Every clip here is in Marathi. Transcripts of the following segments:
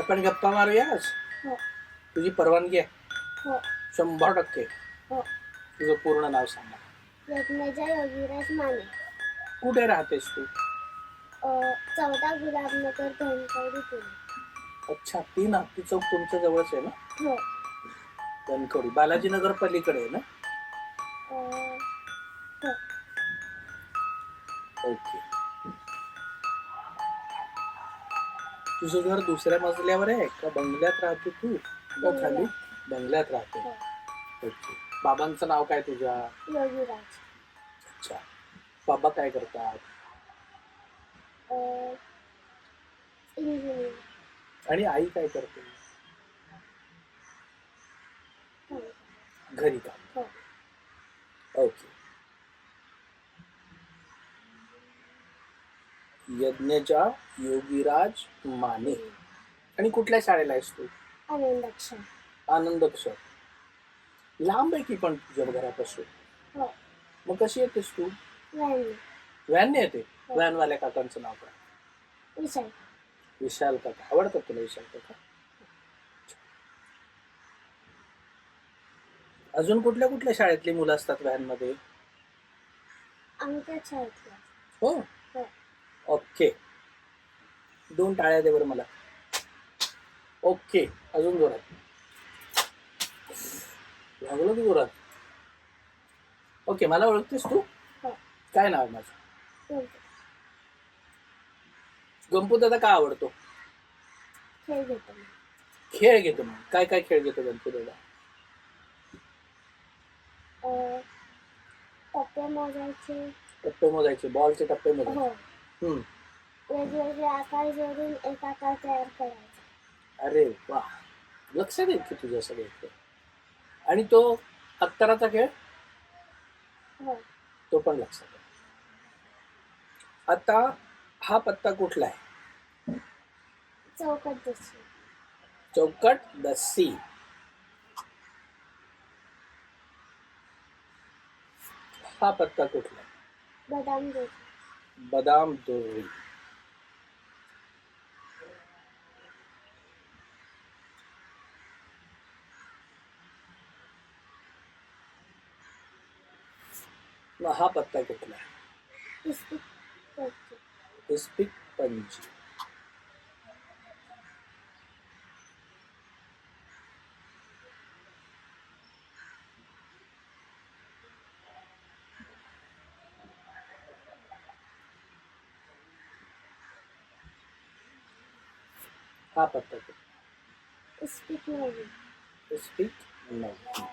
आपण गप्पा मारूया आज. हो. तुझी परवानगी आहे? हो. 100%. हो. तुझं पूर्ण नाव सांगा. यज्ञेजा योगीराज माने. कुठे राहतेस तू? 14 गुलाबनगर, धनकवडी, पुणे. अच्छा, 3 हत्ती चौक तुमच्या जवळच आहे ना? हो. धनकवडी बालाजीनगर पलीकडे आहे ना? हो. ओके. तुझं घर दुसऱ्या मजल्यावर आहे का बंगल्यात राहते तू? का खाली? बंगल्यात राहते. ओके. बाबांचं नाव काय तुझ्या? योगीराज. अच्छा. बाबा काय करतात? इंजिनियर. आणि आई काय करते? घरी काम. ओके. यज्ञेजा योगीराज माने. आणि कुठल्या शाळेला आहेस तू? आनंदक्षर. आनंदक्षर. लांब आहे की पण तुझ्या घरापासून? हो. मग कशी येतेस तू? व्हॅनने येते? व्हॅनवाल्या काकांचं नाव काय? विशाल. विशाल काका. आवडतात तुला विशाल काका? अजून कुठल्या कुठल्या शाळेतली मुलं असतात व्हॅन मध्ये? आमच्या शाळेतल्या. हो. ओके. 2 टाळ्या दे बरं मला. ओके. अजून जोरात. लागलं की जोरात. ओके. मला ओळखतेस तू? काय नाव आहे माझं? गंपू दादा का आवडतो? खेळ घेतो. खेळ घेतो. मग काय काय खेळ घेतो गंपू दादा? टप्पे मोजायचे. टप्पे मोजायचे. बॉलचे टप्पे मोजायचे. वेगवेगळे आकार जोडून एक आकार तयार करायचा. अरे वा. लक्षात येत की तुझ्या सगळं. आणि तो अत्तराचा खेळ? तो पण लक्षात आहे. आता हा पत्ता कुठला आहे? चौकट दशी. चौकट दसी. हा पत्ता कुठला? बदाम दोरी. बदाम दोरी. मग हा पत्ता कुठला? इस्पिक पंजी. हा पत्ता कुठला? इस्पिक नवी. इस्पिक नवी.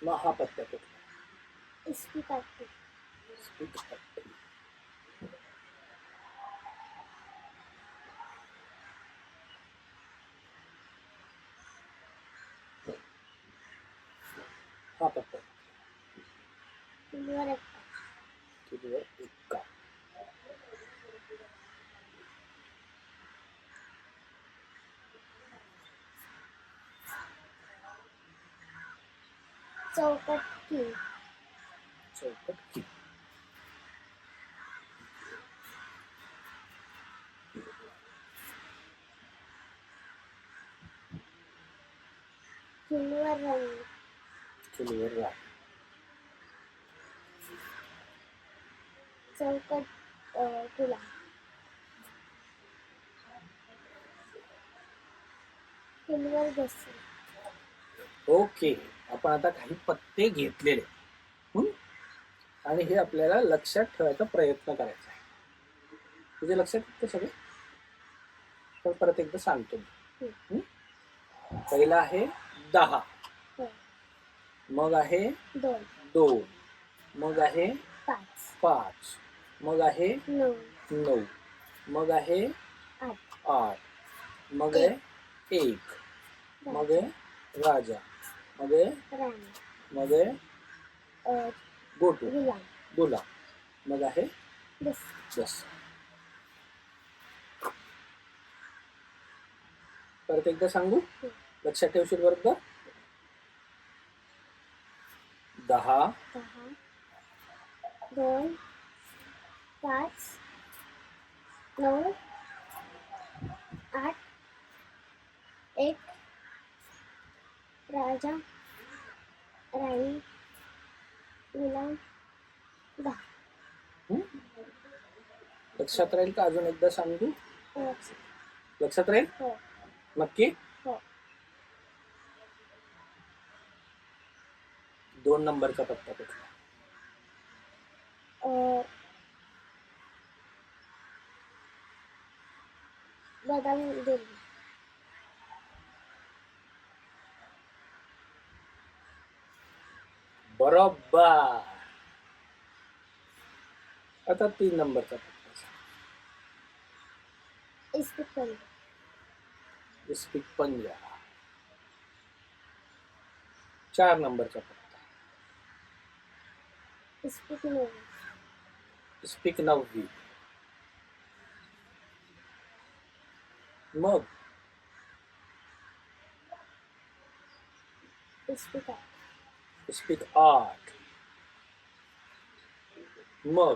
मग हा पत्ता कुठला? इस्पिक आठवी. इस्पिक आठवी. हा पत्ता किल्लीवर एक्का. किल्लीवर एक्का. चौकट की. चौकट की. किल्लीवर रंग. किल्लीवर राग. चौकट गुलाब. किल्लीवर दसी. ओके. आपण आता काही पत्ते घेतलेले आणि हे आपल्याला लक्षात ठेवायचा प्रयत्न करायचा आहे. तुझ्या लक्षात येतं सगळं? तर परत एकदा सांगतो मी. हं? पहिला आहे 10, हो. मग आहे 2, 2, मग आहे 5, 5, मग आहे 9, 9, मग आहे 8, 8, मग आहे 1, मग आहे राजा, मग आहे राणी, मग आहे गोटू, गुलाम, गुलाम, मग आहे बस. 10. परत एकदा सांगू, लक्षात ठेवशील बरोबर? 10, 10, 2, 5, 9, 8, 1, राजा, राणी, गुलाम, 10. हं? लक्षात राहील का? अजून एकदा सांगू, लक्षात. लक्षात राहील हो. नक्की? हो. 2 नंबरचा पत्ता कुठला? बदाम दुर्ग. बरोबर. आता 3 नंबरचा पत्ता सांग. इस्पितळी. स्पीक पंजा. 4 नंबरचा पत्ता. इस्पित नऊ. स्पीक 9वी. मग इस्पित 8. स्पीक 8. मग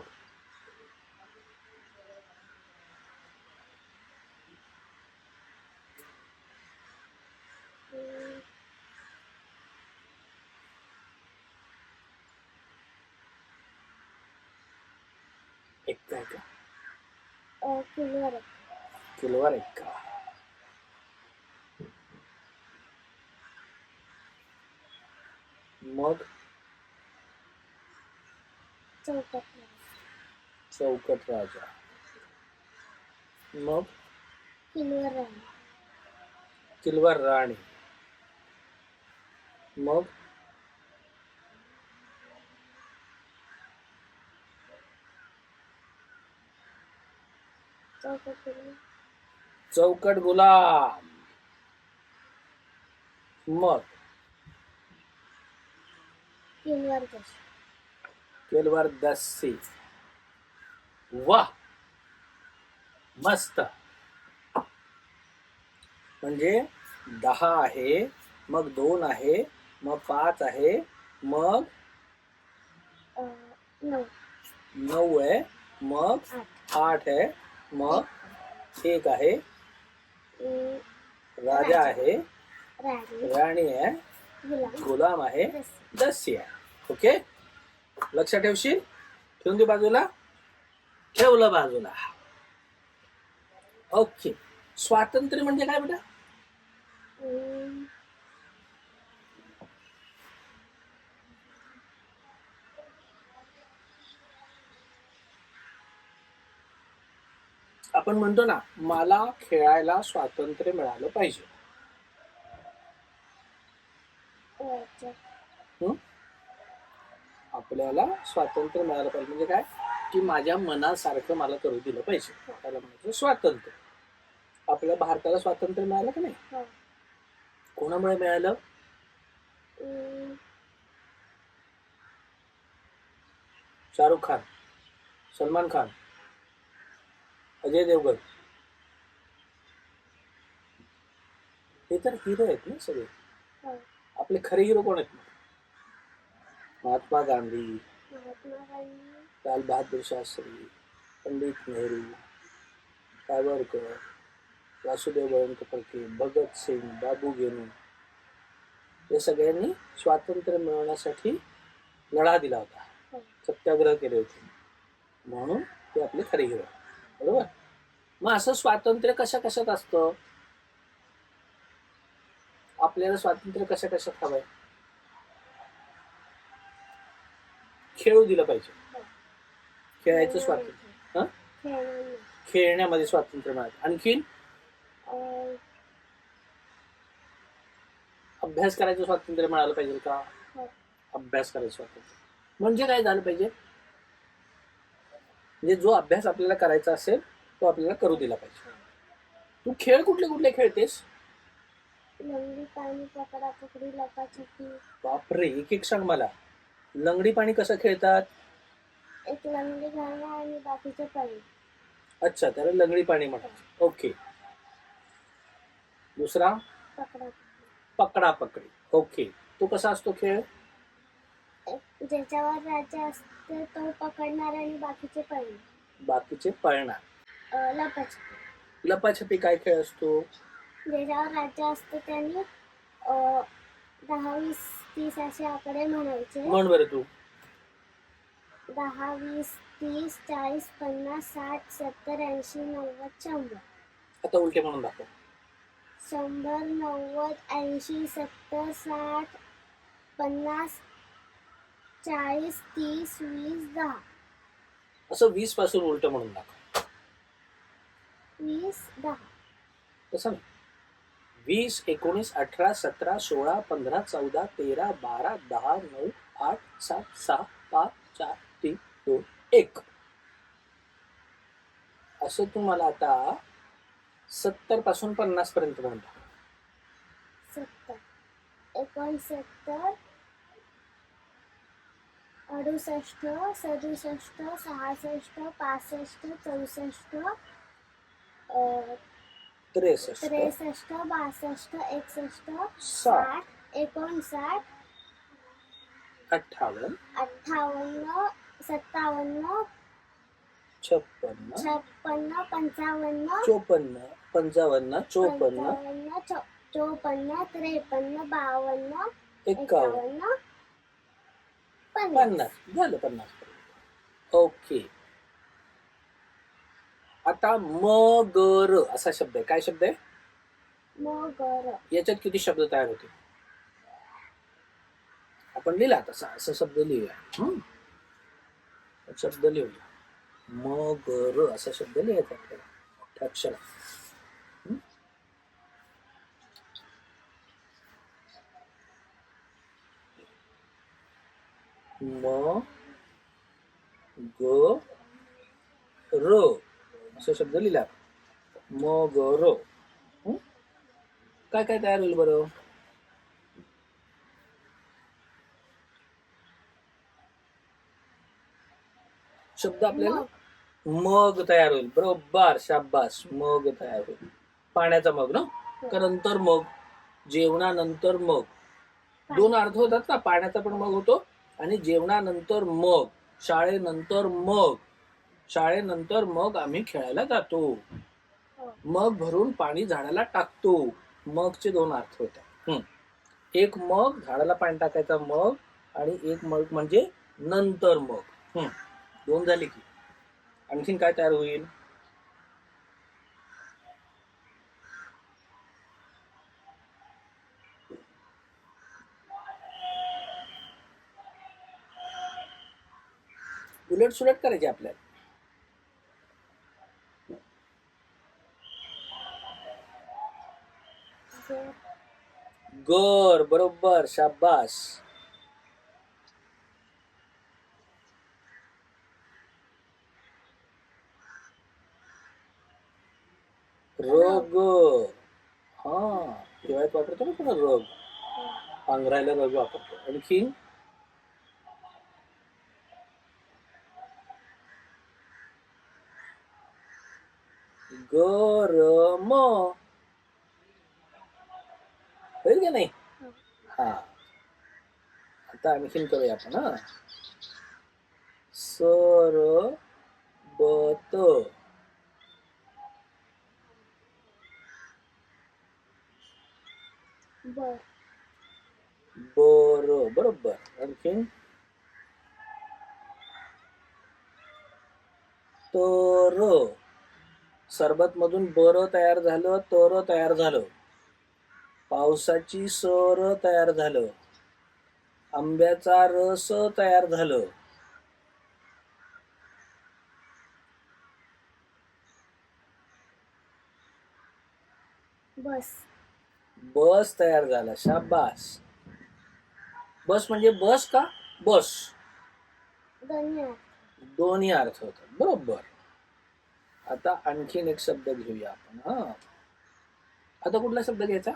एक काय का? किलवर. किलवर एक का? मग चौकट. चौकट राजा. मग किलवर राणी. किलवर राणी. मग चौकट गुलाम. चौकट गुलाम. मग किलवर दश. किलवर दस्सी. वाह, मस्त. म्हणजे 10 आहे, मग 2 आहे, मग 5 आहे, मग 9, 9 आहे, मग 8 आहे, मग 1 आहे, राजा आहे, राणी, राणी आहे, गुलाम, गुलाम आहे, दस. दस्सी आहे. ओके, लक्षात ठेवशील? ठेवून दे बाजूला. ठेवलं बाजूला. ओके, स्वातंत्र्य म्हणजे काय बेटा? आपण म्हणतो ना, मला खेळायला स्वातंत्र्य मिळालं पाहिजे. हं? आपल्याला स्वातंत्र्य मिळालं पाहिजे म्हणजे काय? की माझ्या मनासारखं मला करू दिलं पाहिजे. त्याला म्हणायचं स्वातंत्र्य. आपल्या भारताला स्वातंत्र्य मिळालं का नाही? कोणामुळे मिळालं? शाहरुख खान, सलमान खान, अजय देवगण, हे तर हिरो आहेत ना सगळे. आपले खरे हिरो कोण आहेत? महात्मा गांधी, लाल बहादूर शास्त्री, पंडित नेहरू, सावरकर, वासुदेव बळवंत फडके, भगत सिंग, बाबू गेनू, या सगळ्यांनी स्वातंत्र्य मिळवण्यासाठी लढा दिला होता, सत्याग्रह केले होते, म्हणून ते आपले खरे हिरो. बरोबर. मग असं स्वातंत्र्य कशा कशात असतं? आपल्याला स्वातंत्र्य कशा कशात हवंय? खेळू दिलं पाहिजे. खेळायचं स्वातंत्र्य. खेळण्यामध्ये स्वातंत्र्य मिळालं. आणखीन अं, अभ्यास करायचं स्वातंत्र्य मिळालं पाहिजे का? हो. अभ्यास करायचं स्वातंत्र्य म्हणजे काय झालं पाहिजे? म्हणजे जो अभ्यास आपल्याला करायचा असेल तो आपल्याला करू दिला पाहिजे. तू खेळ कुठले कुठले खेळतेस? लंगडी पाणी, पकडापकडी, लपाछपी. बापरे, एक एक सांग मला. लंगडी पाणी कसं खेळतात? एक लंगडी घालणं आणि बाकीचे पाणी. अच्छा, त्याला लंगडी पाणी म्हणतात. ओके. दुसरा पकडापकडी. पकडापकडी. ओके. तो कसा असतो खेळ? ज्याच्यावर राज्य असते तो पकडणार आणि बाकीचे पळणार. बाकीचे पळणार. लपाछपी. लपाछपी काय खेळ असतो? ज्याच्यावर राज्य असतं त्यांनी 10, 20, 30 असे आकडे म्हणायचे. म्हण बरं तू. 10, 20, 30, 40, 50, 60, 70, 80, 90, 100. आता उलटे म्हणून दाखव. 100, 90, 80, 70, 60, 50, 40, 30, 20, 10. असं 20 पासून उलट म्हणून दाखव. 20, 10. तसं नाही. 20, 19, 18, 17, 16, 15, 14, 13, 12, 10, 9, 8, 7, 6, 5, 4, 3, 2, 1. असं तुम्हाला आता 70 पासून 50 पर्यंत म्हणतो. 70, 69, 68, 67, 66, 65, 64, 63, 63, 62, 61, 60, 60, 59, 58, 58, 57, 56, 56, 55, 54, 55, 54, 54, 53, 52, 51, 51, 50. झालं 50. ओके. आता मगर असा शब्द आहे. काय शब्द आहे? मगर. याच्यात किती शब्द तयार होते? आपण लिहिला तसा असं शब्द लिहूया. शब्द लिहूया. मगर असा शब्द लिहायचा आपल्याला मोठ्या अक्षरात. म ग र असा शब्द लिहिला. मगर. काय काय तयार होईल बरं? शब्द आपल्याला मग तयार होईल. बरोबर, शाबास. मग तयार होईल. पाण्याचा मग ना. नंतर मग, जेवणानंतर मग. दोन अर्थ होतात ना. पाण्याचा पण मग होतो आणि जेवणानंतर मग, शाळेनंतर मग. शाळेनंतर मग आम्ही खेळायला जातो. मग भरून पाणी झाडाला टाकतो. मगचे दोन अर्थ होतात. एक मग झाडाला पाणी टाकायचा मग आणि एक मग म्हणजे नंतर मग. दोन झाले की आणखीन काय तयार होईल? उलट सुलट करायचे आपल्याला. गर. बरोबर, शाबास. रग. हा, हिवाळ्यात वापरतो ना पुन्हा रग. पांघरायला रग वापरतो. आणखीन गरम. होईल का नाही? हा. आता आणखीन करूया आपण. सरबत. बर. बरोबर. आणखीन तर. सरबत मधून बर तयार झालं, तर तयार झालं. पावसाची सर तयार झालं. आंब्याचा रस तयार झालं. बस. बस तयार झाला. शाबास. बस म्हणजे बस का बस? दोन्ही आहे. दोन्ही अर्थ होतात. बरोबर. आता आणखीन एक शब्द घेऊया आपण. हा, आता कुठला शब्द घ्यायचा?